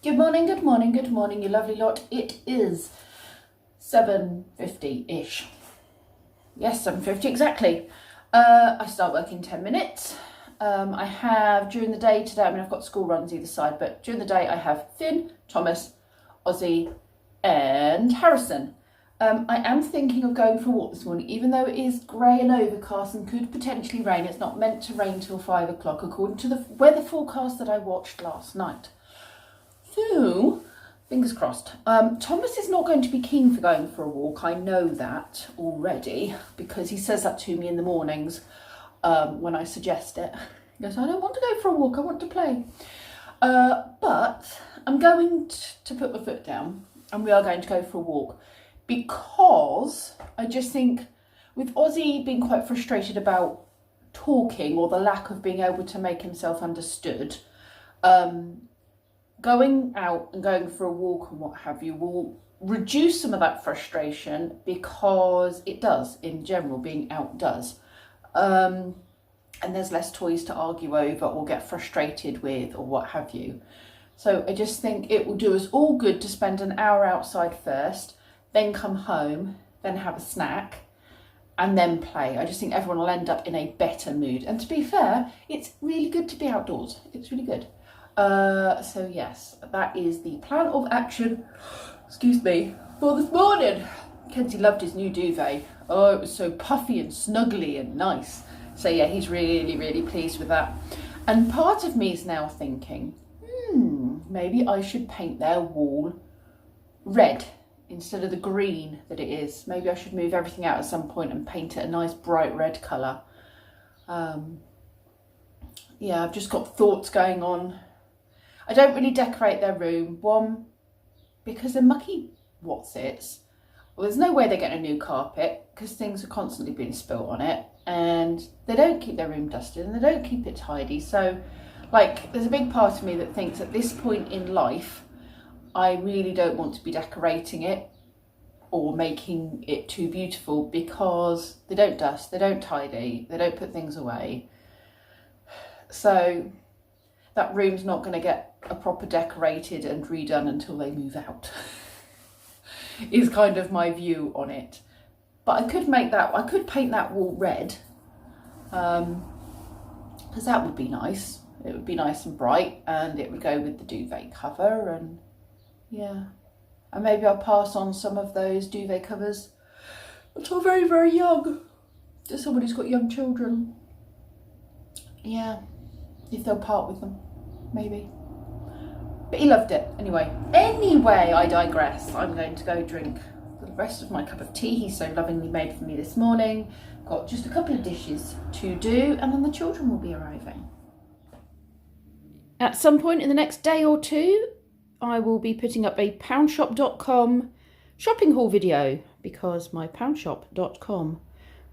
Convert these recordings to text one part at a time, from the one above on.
Good morning, good morning, good morning, you lovely lot. It is 7:50-ish. Yes, 7:50 exactly. I start work in 10 minutes. I have, during the day today, I've got school runs either side, but during the day I have Finn, Thomas, Ozzy and Harrison. I am thinking of going for a walk this morning, even though it is grey and overcast and could potentially rain. It's not meant to rain till 5 o'clock, according to the weather forecast that I watched last night. So, fingers crossed. Thomas is not going to be keen for going for a walk. I know that already because he says that to me in the mornings when I suggest it. He goes, I don't want to go for a walk, I want to play. But I'm going to put my foot down and we are going to go for a walk because I just think with Ozzy being quite frustrated about talking or the lack of being able to make himself understood, going out and going for a walk and what have you will reduce some of that frustration because it does, in general, being out does. And there's less toys to argue over or get frustrated with or what have you. So I just think it will do us all good to spend an hour outside first, then come home, then have a snack and then play. I just think everyone will end up in a better mood. And to be fair, it's really good to be outdoors. It's really good. So yes, that is the plan of action, excuse me, for this morning. Kenzie loved his new duvet. Oh, it was so puffy and snuggly and nice. So yeah, he's really, really pleased with that. And part of me is now thinking, maybe I should paint their wall red instead of the green that it is. Maybe I should move everything out at some point and paint it a nice bright red colour. Yeah, I've just got thoughts going on. I don't really decorate their room. One, because they're mucky whatsits. Well, there's no way they're getting a new carpet because things are constantly being spilt on it. And they don't keep their room dusted and they don't keep it tidy. So, like, there's a big part of me that thinks at this point in life, I really don't want to be decorating it or making it too beautiful because they don't dust, they don't tidy, they don't put things away. So that room's not going to get a proper decorated and redone until they move out is kind of my view on it. But I could paint that wall red because that would be nice. It would be nice and bright and it would go with the duvet cover and yeah. And maybe I'll pass on some of those duvet covers that are very, very young to somebody who's got young children. Yeah, if they'll part with them, maybe. But he loved it anyway. Anyway, I digress. I'm going to go drink the rest of my cup of tea he so lovingly made for me this morning. Got just a couple of dishes to do and then the children will be arriving. At some point in the next day or two, I will be putting up a poundshop.com shopping haul video because my poundshop.com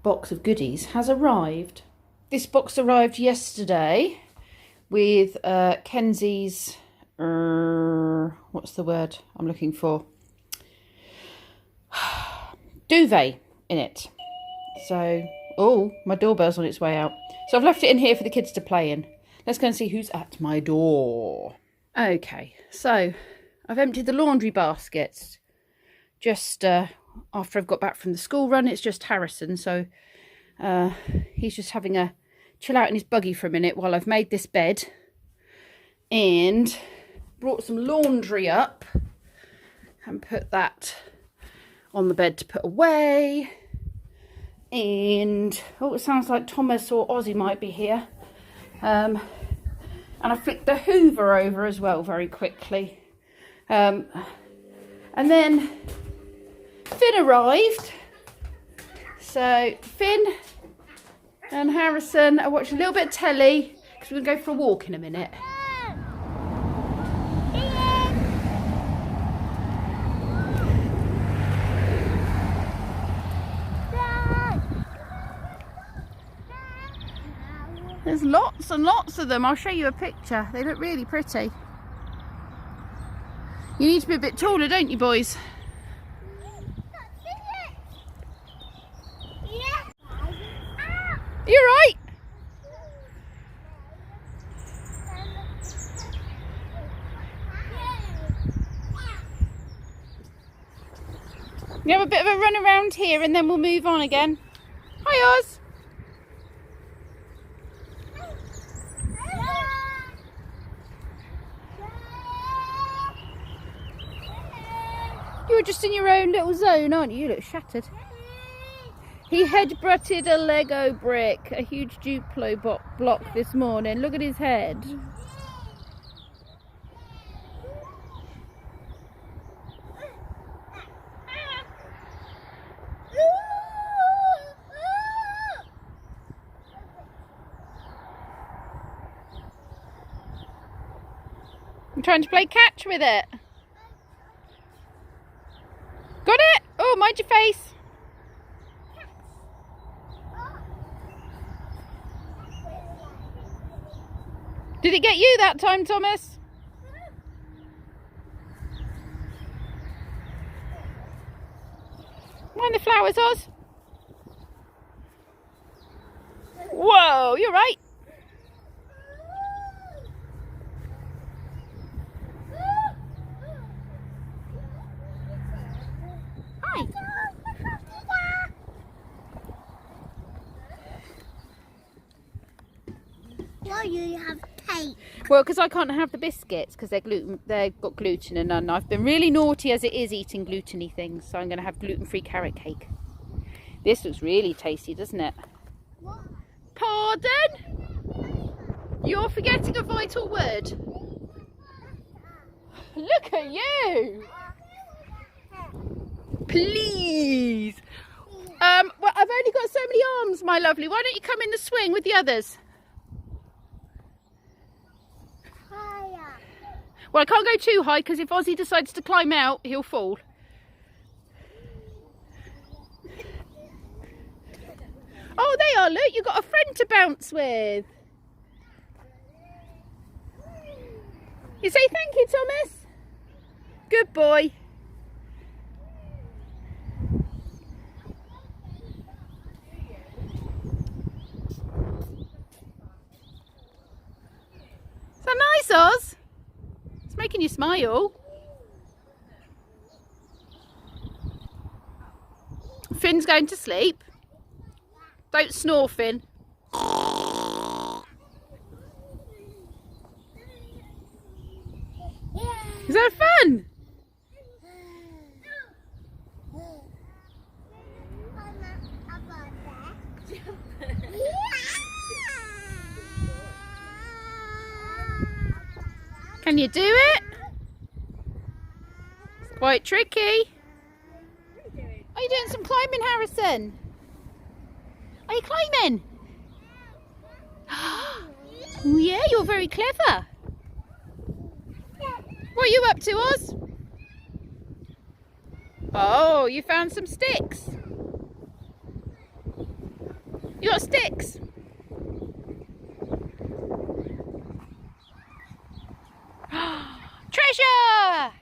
box of goodies has arrived. This box arrived yesterday with Kenzie's, what's the word I'm looking for? Duvet in it. So, oh, my doorbell's on its way out. So I've left it in here for the kids to play in. Let's go and see who's at my door. Okay, so I've emptied the laundry baskets just after I've got back from the school run. It's just Harrison, so he's just having a chill out in his buggy for a minute while I've made this bed and brought some laundry up and put that on the bed to put away. And oh, it sounds like Thomas or Ozzy might be here. And I flicked the Hoover over as well very quickly. And then Finn arrived. So Finn and Harrison are watching a little bit of telly because we're going to go for a walk in a minute. There's lots and lots of them. I'll show you a picture. They look really pretty. You need to be a bit taller, don't you, boys? You're right. You have a bit of a run around here and then we'll move on again. Hi, Oz. You're just in your own little zone, aren't you? You look shattered. He head-butted a Lego brick, a huge Duplo block this morning. Look at his head. I'm trying to play catch with it. Got it? Oh, mind your face. Did it get you that time, Thomas? Mind the flowers, Oz. Whoa, you're right. Hi. Why do you have cake? Well, because I can't have the biscuits because they've got gluten in them. I've been really naughty as it is eating gluten-y things, so I'm going to have gluten-free carrot cake. This looks really tasty, doesn't it? What? Pardon? You're forgetting a vital word. Look at you! Please! Well, I've only got so many arms, my lovely. Why don't you come in the swing with the others? Higher. Well, I can't go too high because if Ozzy decides to climb out, he'll fall. Oh, they are, look. You've got a friend to bounce with. You say thank you, Thomas? Good boy. Is that nice, Oz? It's making you smile. Finn's going to sleep. Don't snore, Finn. Is that fun? Can you do it? It's quite tricky. Are you doing some climbing, Harrison? Are you climbing? Oh, yeah, you're very clever. What are you up to, Oz? Oh, you found some sticks. You got sticks? Treasure!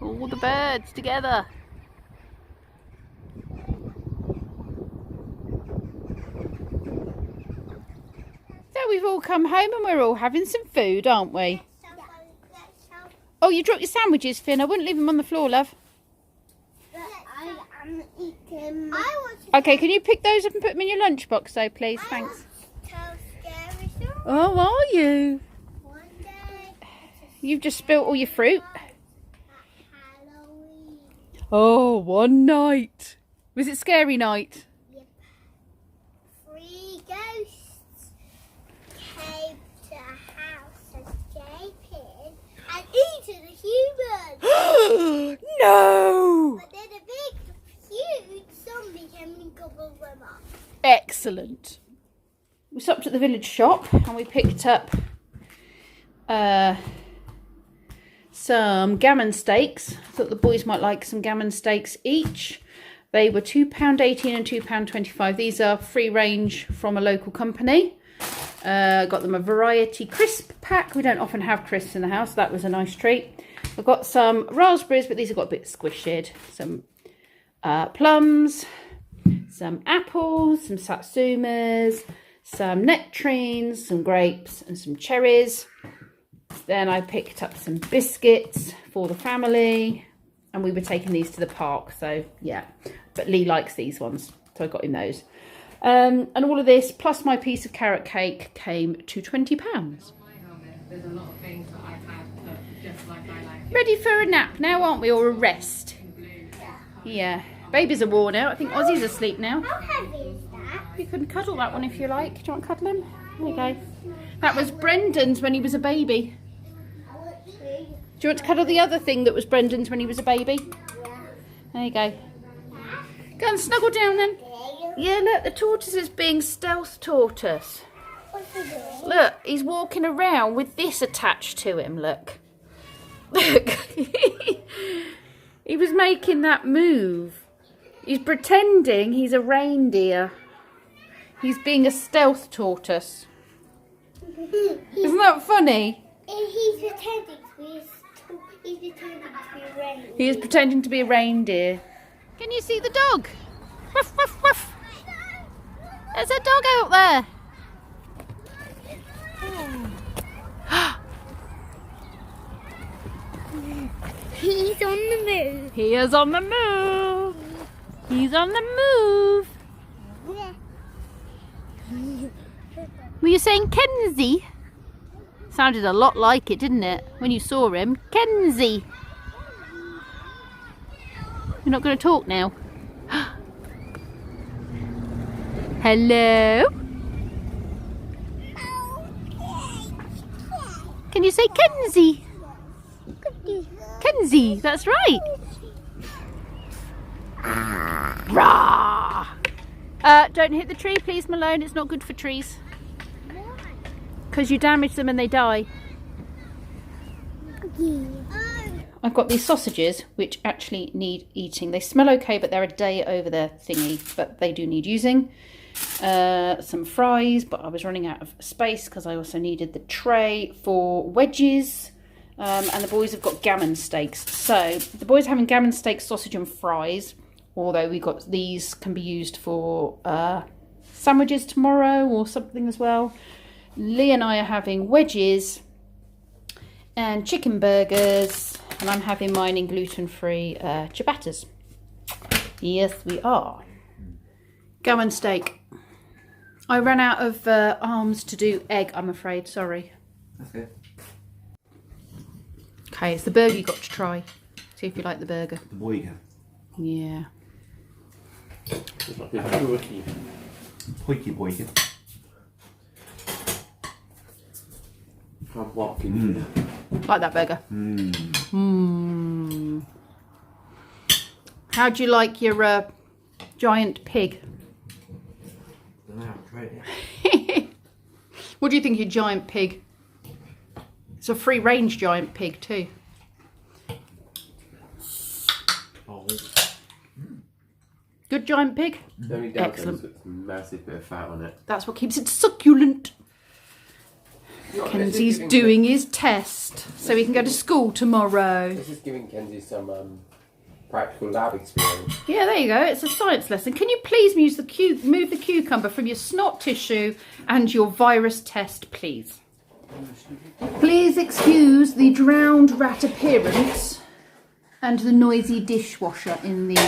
All the birds together. So we've all come home and we're all having some food, aren't we? Oh, you dropped your sandwiches, Finn. I wouldn't leave them on the floor, love. I am eating. Okay, can you pick those up and put them in your lunchbox though, please? Thanks. Oh, are you? One day, You've just spilt all your fruit. Halloween. Oh, one night. Was it scary night? Yep. 3 ghosts came to the house of J-Pin and eaten the humans. No! But then a big, huge zombie came and gobbled them up. Excellent. We stopped at the village shop and we picked up some gammon steaks. Thought the boys might like some gammon steaks each. They were £2.18 and £2.25. These are free range from a local company. Got them a variety crisp pack. We don't often have crisps in the house. That was a nice treat. I've got some raspberries, but these have got a bit squished. Some plums, some apples, some satsumas, some nectarines, some grapes and some cherries. Then I picked up some biscuits for the family, and we were taking these to the park. So yeah, but Lee likes these ones, so I got him those. And all of this plus my piece of carrot cake came to £20. There's a lot of things that I've had just like I like it. Ready for a nap now, aren't we, or a rest? Yeah, babies are worn out. I think Ozzy's asleep now. How heavy is that? You can cuddle that one if you like. Do you want to cuddle him? There you go. That was Brendan's when he was a baby. Do you want to cuddle the other thing that was Brendan's when he was a baby? There you go. Go and snuggle down then. Yeah, look, the tortoise is being stealth tortoise. What's he doing? Look, he's walking around with this attached to him, look. Look. He was making that move. He's pretending he's a reindeer. He's being a stealth tortoise. Isn't that funny? He's pretending to be a reindeer. He is pretending to be a reindeer. Can you see the dog? Ruff, ruff, ruff. There's a dog out there. He's on the move. He is on the move. He's on the move. Were you saying Kenzie? Sounded a lot like it, didn't it? When you saw him. Kenzie. You're not going to talk now. Hello? Can you say Kenzie? Kenzie, that's right. Rah! Don't hit the tree, please, Malone. It's not good for trees. Because you damage them and they die. I've got these sausages which actually need eating. They smell okay, but they're a day over their thingy, but they do need using. Some fries, but I was running out of space because I also needed the tray for wedges. And the boys have got gammon steaks. So the boys are having gammon steak, sausage and fries. Although we got these can be used for sandwiches tomorrow or something as well. Lee and I are having wedges and chicken burgers, and I'm having mine in gluten-free ciabattas. Yes, we are. Gammon steak. I ran out of arms to do egg, I'm afraid. Sorry. That's good. Okay, it's the burger you got to try. See if you like the burger. The boyga. Yeah. It's like a turkey. Hoiky boyga. I'm walking. Like that burger. How do you like your giant pig? I don't know how to try it. What do you think of your giant pig? It's a free range giant pig too. Oh. Good giant pig? The only downside Excellent. is it's got a massive bit of fat on it. That's what keeps it succulent. Kenzie's doing his test so he can go to school tomorrow. This is giving Kenzie some practical lab experience. Yeah, there you go. It's a science lesson. Can you please move the cucumber from your snot tissue and your virus test, please? Please excuse the drowned rat appearance and the noisy dishwasher in the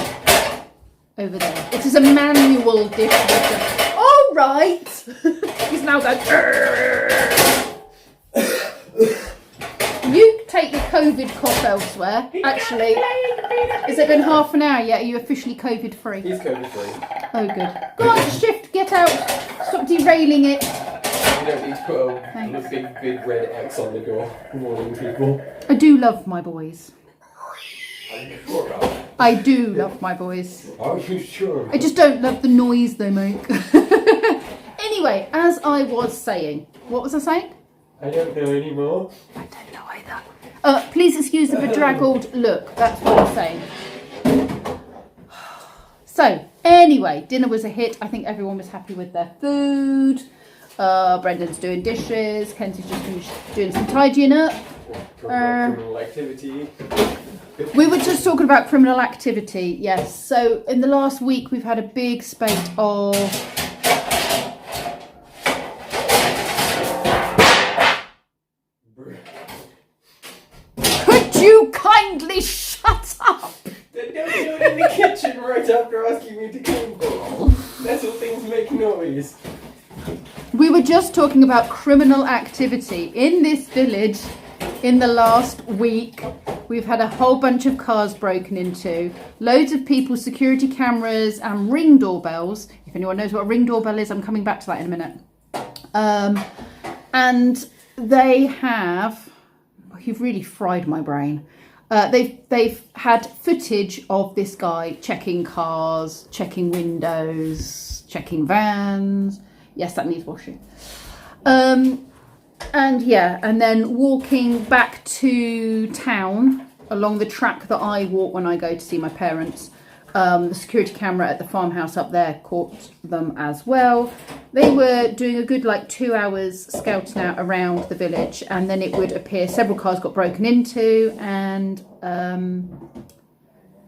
over there. It is a manual dishwasher. All right. He's now going. You take your COVID cough elsewhere. Actually, has it been half an hour yet? Are you officially COVID free? He's COVID free. Oh, good. Go on, shift, get out. Stop derailing it. You don't need to put a big red X on the door. Warning people. I do love my boys. Are you sure about it? I do love my boys. Are you sure? I just don't love the noise they make. Anyway, as I was saying, what was I saying? I don't know anymore. I don't know either. Please excuse the bedraggled look. That's what I'm saying. So, anyway, dinner was a hit. I think everyone was happy with their food. Brendan's doing dishes. Kenzie's just finished doing some tidying up. Criminal activity. We were just talking about criminal activity, yes. So, in the last week, we've had a big spate of... kindly shut up? Don't do it in the kitchen right after asking me to clean. Little things make noise. We were just talking about criminal activity in this village in the last week. We've had a whole bunch of cars broken into, loads of people's security cameras and ring doorbells. If anyone knows what a ring doorbell is, I'm coming back to that in a minute. And they have, you've really fried my brain. They've had footage of this guy checking cars, checking windows, checking vans. Yes, that needs washing. And yeah, and then walking back to town along the track that I walk when I go to see my parents. The security camera at the farmhouse up there caught them as well. They were doing a good 2 hours scouting out around the village, and then it would appear several cars got broken into, and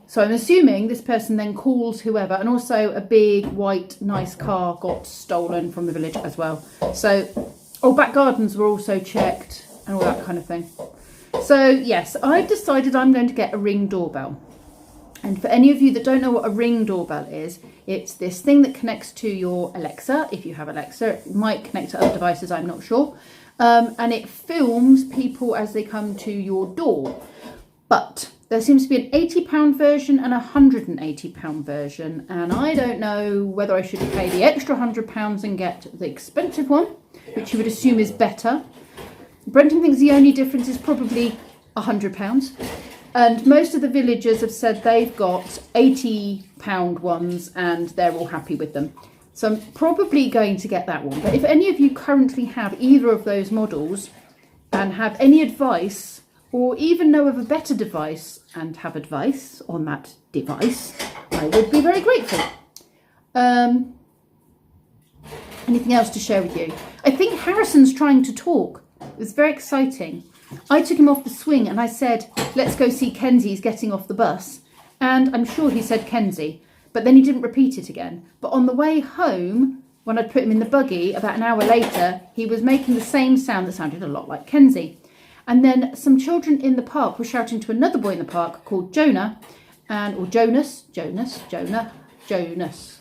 so I'm assuming this person then calls whoever, and also a big white nice car got stolen from the village as well. So back gardens were also checked and all that kind of thing. So yes, I've decided I'm going to get a ring doorbell. And for any of you that don't know what a ring doorbell is, it's this thing that connects to your Alexa. If you have Alexa, it might connect to other devices, I'm not sure. And it films people as they come to your door. But there seems to be an £80 version and a £180 version. And I don't know whether I should pay the extra £100 and get the expensive one, which you would assume is better. Brenton thinks the only difference is probably £100. And most of the villagers have said they've got £80 ones and they're all happy with them. So I'm probably going to get that one. But if any of you currently have either of those models and have any advice, or even know of a better device and have advice on that device, I would be very grateful. Anything else to share with you? I think Harrison's trying to talk. It's very exciting. I took him off the swing and I said, let's go see Kenzie, he's getting off the bus. And I'm sure he said Kenzie, but then he didn't repeat it again. But on the way home, when I'd put him in the buggy, about an hour later, he was making the same sound that sounded a lot like Kenzie. And then some children in the park were shouting to another boy in the park called Jonah, or Jonas,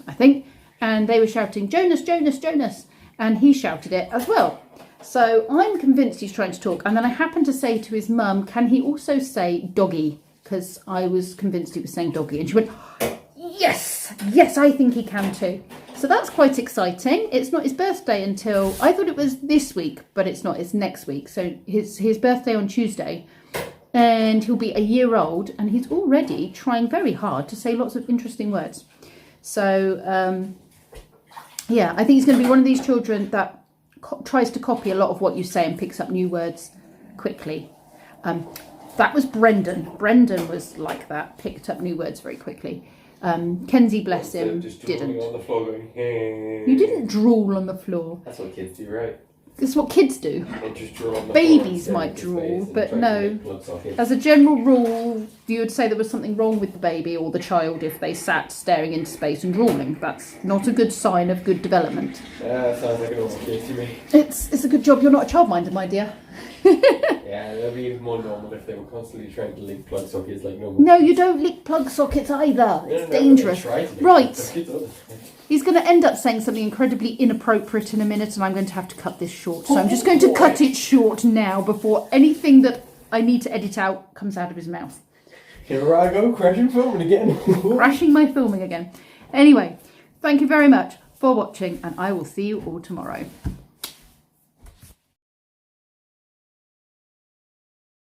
I think. And they were shouting, Jonas, Jonas, Jonas. And he shouted it as well. So I'm convinced he's trying to talk. And then I happened to say to his mum, can he also say doggy? Because I was convinced he was saying doggy. And she went, yes, I think he can too. So that's quite exciting. It's not his birthday until, I thought it was this week, but it's not, it's next week. So his birthday on Tuesday. And he'll be a year old. And he's already trying very hard to say lots of interesting words. So, yeah, I think he's going to be one of these children that tries to copy a lot of what you say and picks up new words quickly. That was Brendan. Brendan was like that, picked up new words very quickly. Kenzie, bless him, didn't. On the floor going, hey. You didn't drool on the floor. That's what kids do, right? It's what kids do. They just drool on the Babies floor might drool, but try to no. make blood sockets. As a general rule, you would say there was something wrong with the baby or the child if they sat staring into space and drooling. That's not a good sign of good development. Sounds like an awful case to me. It's a good job you're not a childminder, my dear. Yeah, that'd be even more normal if they were constantly trying to lick plug sockets like normal. No, you don't lick plug sockets either. It's dangerous. Right. He's going to end up saying something incredibly inappropriate in a minute, and I'm going to have to cut this short. So I'm just going to cut it short now before anything that I need to edit out comes out of his mouth. Here I go, crashing filming again. Crashing my filming again. Anyway, thank you very much for watching, and I will see you all tomorrow.